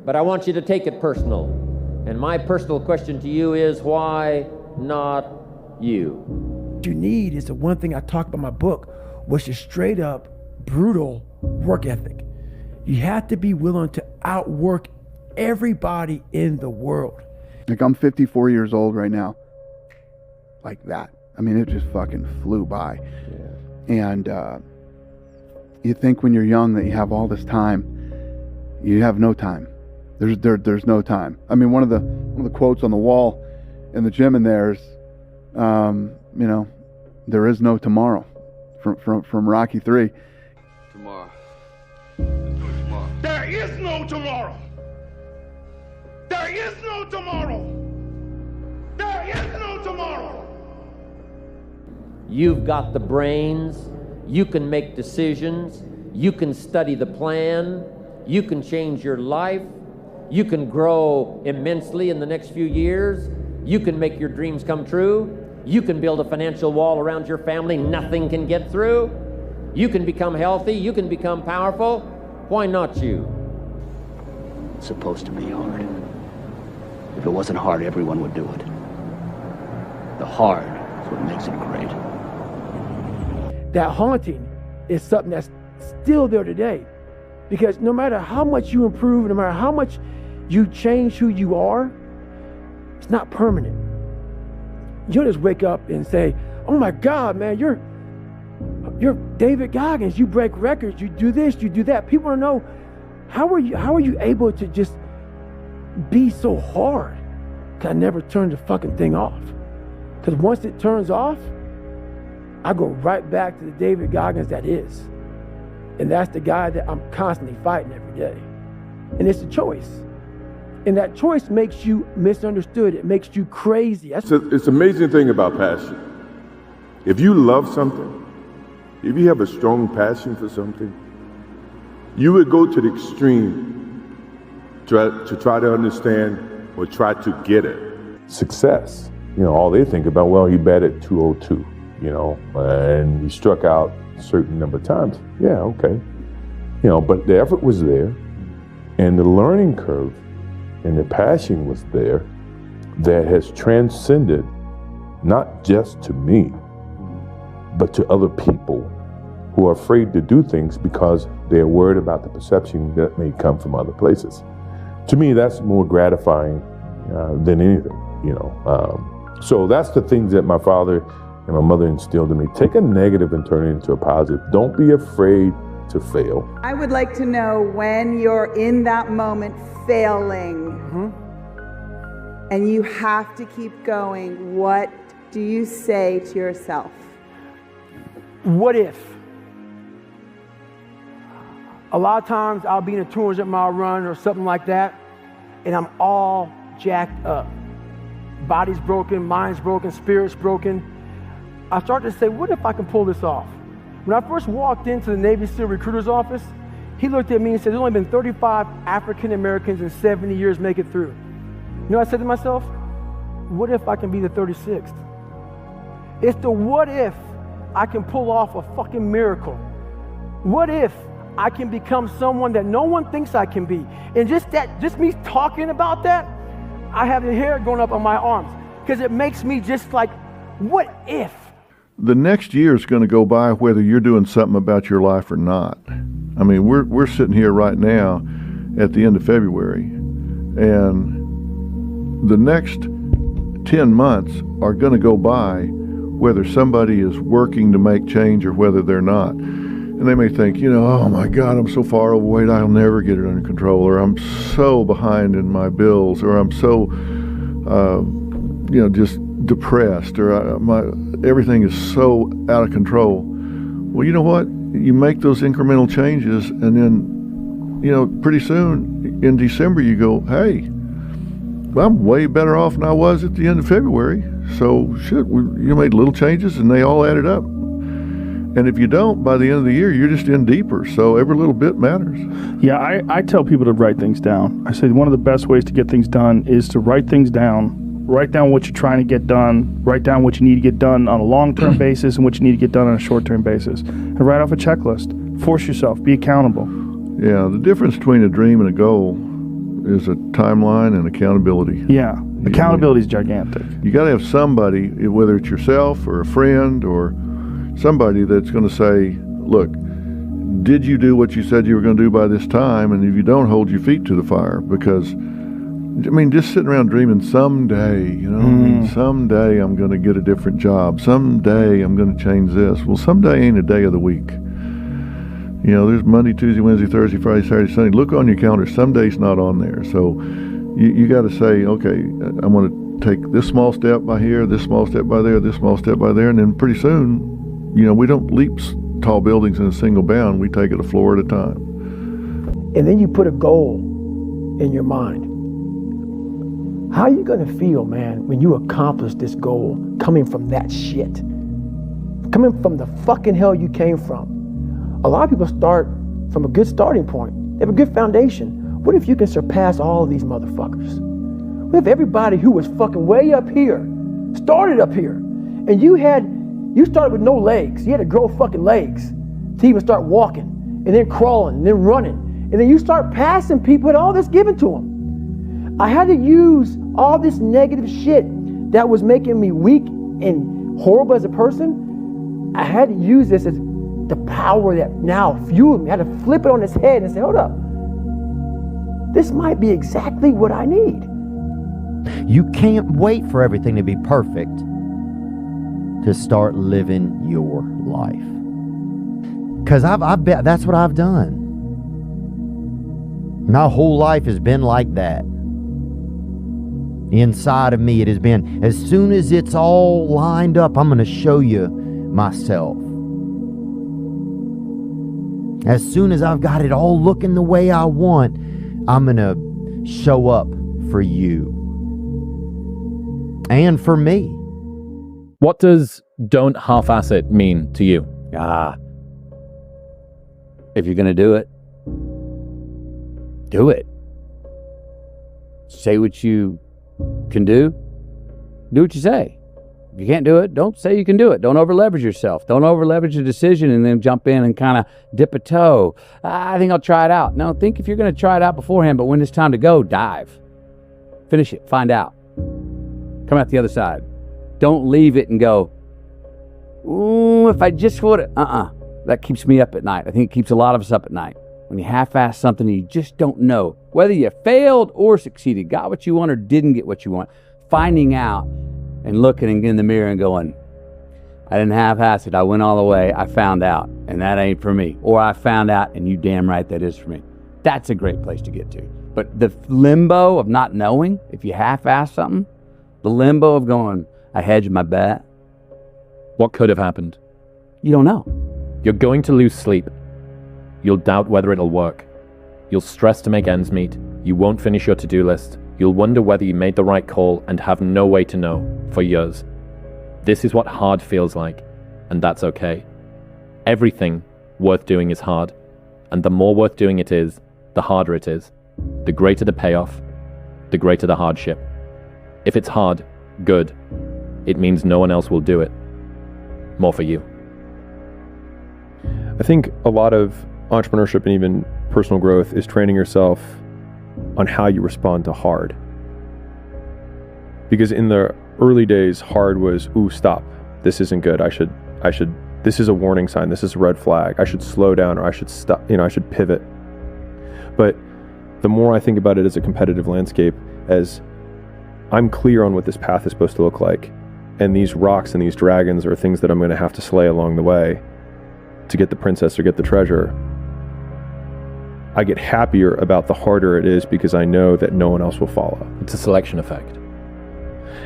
but I want you to take it personal. And my personal question to you is, why not you? What you need is the one thing I talk about in my book, was just straight up brutal work ethic. You have to be willing to outwork everybody in the world. Like, I'm 54 years old right now. Like that. I mean, it just fucking flew by. Yeah. And you think when you're young that you have all this time. You have no time. There's no time. I mean, one of the quotes on the wall in the gym in there is, you know, there is no tomorrow, from Rocky III. Tomorrow. Let's do it tomorrow. There is no tomorrow. There is no tomorrow. There is no tomorrow. You've got the brains. You can make decisions. You can study the plan. You can change your life. You can grow immensely in the next few years. You can make your dreams come true. You can build a financial wall around your family nothing can get through. You can become healthy. You can become powerful. Why not you? It's supposed to be hard. If it wasn't hard, everyone would do it. The hard is what makes it great. That haunting is something that's still there today. Because no matter how much you improve, no matter how much you change who you are, it's not permanent. You don't just wake up and say, oh my God, man, you're David Goggins, you break records, you do this, you do that. People don't know, how are you able to just be so hard? Because I never turned the fucking thing off. Because once it turns off, I go right back to the David Goggins that is. And that's the guy that I'm constantly fighting every day. And it's a choice. And that choice makes you misunderstood. It makes you crazy. It's an amazing thing about passion. If you love something, if you have a strong passion for something, you would go to the extreme to try to understand or try to get it. Success. You know, all they think about, well, he batted .202, you know, and he struck out a certain number of times. Yeah, okay. You know, but the effort was there, and the learning curve and the passion was there that has transcended not just to me, but to other people who are afraid to do things because they're worried about the perception that may come from other places. To me, that's more gratifying than anything, you know. So that's the things that my father and my mother instilled in me. Take a negative and turn it into a positive. Don't be afraid to fail. I would like to know, when you're in that moment failing, and you have to keep going, what do you say to yourself? What if? A lot of times I'll be in a 200-mile run or something like that, and I'm all jacked up. Body's broken, mind's broken, spirit's broken. I start to say, what if I can pull this off? When I first walked into the Navy SEAL recruiter's office, he looked at me and said, there's only been 35 African Americans in 70 years make it through. You know what I said to myself? What if I can be the 36th? It's the what if I can pull off a fucking miracle. What if I can become someone that no one thinks I can be? And just me talking about that, I have the hair going up on my arms, because it makes me just like, what if? The next year is going to go by whether you're doing something about your life or not. I mean, we're sitting here right now at the end of February, and the next 10 months are going to go by whether somebody is working to make change or whether they're not. And they may think, you know, oh my God, I'm so far overweight, I'll never get it under control, or I'm so behind in my bills, or I'm so, you know, just depressed, or everything is so out of control. Well, you know what? You make those incremental changes, and then, you know, pretty soon in December you go, hey, well, I'm way better off than I was at the end of February. So shit, you made little changes and they all added up. And if you don't, by the end of the year, you're just in deeper. So every little bit matters. Yeah, I tell people to write things down. I say one of the best ways to get things done is to write things down. Write down what you're trying to get done. Write down what you need to get done on a long-term basis and what you need to get done on a short-term basis. And write off a checklist. Force yourself. Be accountable. Yeah, the difference between a dream and a goal is a timeline and accountability. Yeah, accountability is gigantic. You got to have somebody, whether it's yourself or a friend or somebody that's going to say, look, did you do what you said you were going to do by this time? And if you don't, hold your feet to the fire. Because, I mean, just sitting around dreaming someday, you know, I mean, someday I'm going to get a different job. Someday I'm going to change this. Well, someday ain't a day of the week. You know, there's Monday, Tuesday, Wednesday, Thursday, Friday, Saturday, Sunday. Look on your calendar. Some days not on there. So you got to say, okay, I'm going to take this small step by here, this small step by there, this small step by there. And then pretty soon, you know, we don't leap tall buildings in a single bound. We take it a floor at a time. And then you put a goal in your mind. How are you going to feel, man, when you accomplish this goal coming from that shit? Coming from the fucking hell you came from. A lot of people start from a good starting point. They have a good foundation. What if you can surpass all of these motherfuckers? What if everybody who was fucking way up here started up here? And you started with no legs. You had to grow fucking legs to even start walking, and then crawling, and then running. And then you start passing people with all this given to them. I had to use all this negative shit that was making me weak and horrible as a person. I had to use this as the power that now fueled me. I had to flip it on its head and say, hold up. This might be exactly what I need. You can't wait for everything to be perfect to start living your life. Because I bet that's what I've done. My whole life has been like that. Inside of me, it has been, as soon as it's all lined up, I'm going to show you myself. As soon as I've got it all looking the way I want, I'm going to show up for you. And for me. What does don't half-ass it mean to you? If you're going to do it, do it. Say what you can do. Do what you say. If you can't do it, don't say you can do it. Don't over-leverage yourself. Don't over-leverage a decision and then jump in and kind of dip a toe. I think I'll try it out. No, think if you're going to try it out beforehand, but when it's time to go, dive. Finish it. Find out. Come out the other side. Don't leave it and go, ooh, if I just would have. That keeps me up at night. I think it keeps a lot of us up at night. When you half-ass something and you just don't know whether you failed or succeeded, got what you want or didn't get what you want. Finding out and looking in the mirror and going, I didn't half-ass it. I went all the way. I found out, and that ain't for me. Or I found out, and you damn right that is for me. That's a great place to get to. But the limbo of not knowing, if you half-ass something, the limbo of going, I hedged my bet. What could have happened? You don't know. You're going to lose sleep. You'll doubt whether it'll work. You'll stress to make ends meet. You won't finish your to-do list. You'll wonder whether you made the right call and have no way to know for years. This is what hard feels like, and that's okay. Everything worth doing is hard, and the more worth doing it is, the harder it is. The greater the payoff, the greater the hardship. If it's hard, good. It means no one else will do it. More for you. I think a lot of entrepreneurship and even personal growth is training yourself on how you respond to hard. Because in the early days, hard was, ooh, stop. This isn't good. I should, this is a warning sign. This is a red flag. I should slow down, or I should stop, I should pivot. But the more I think about it as a competitive landscape, as I'm clear on what this path is supposed to look like, and these rocks and these dragons are things that I'm going to have to slay along the way to get the princess or get the treasure, I get happier about the harder it is because I know that no one else will follow. It's a selection effect.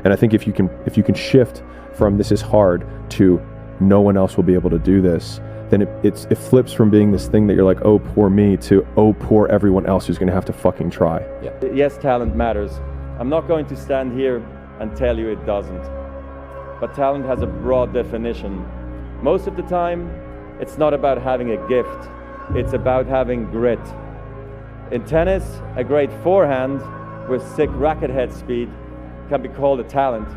And I think if you can shift from this is hard to no one else will be able to do this, then it flips from being this thing that you're like, oh, poor me, to oh, poor everyone else who's going to have to fucking try. Yeah. Yes, talent matters. I'm not going to stand here and tell you it doesn't. But talent has a broad definition. Most of the time, it's not about having a gift. It's about having grit. In tennis, a great forehand with sick racket head speed can be called a talent.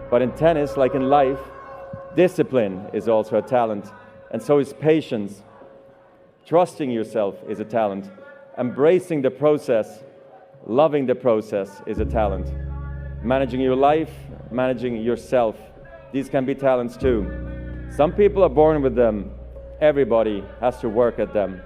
But in tennis, like in life, discipline is also a talent. And so is patience. Trusting yourself is a talent. Embracing the process Loving the process is a talent. Managing your life, managing yourself, these can be talents too. Some people are born with them. Everybody has to work at them.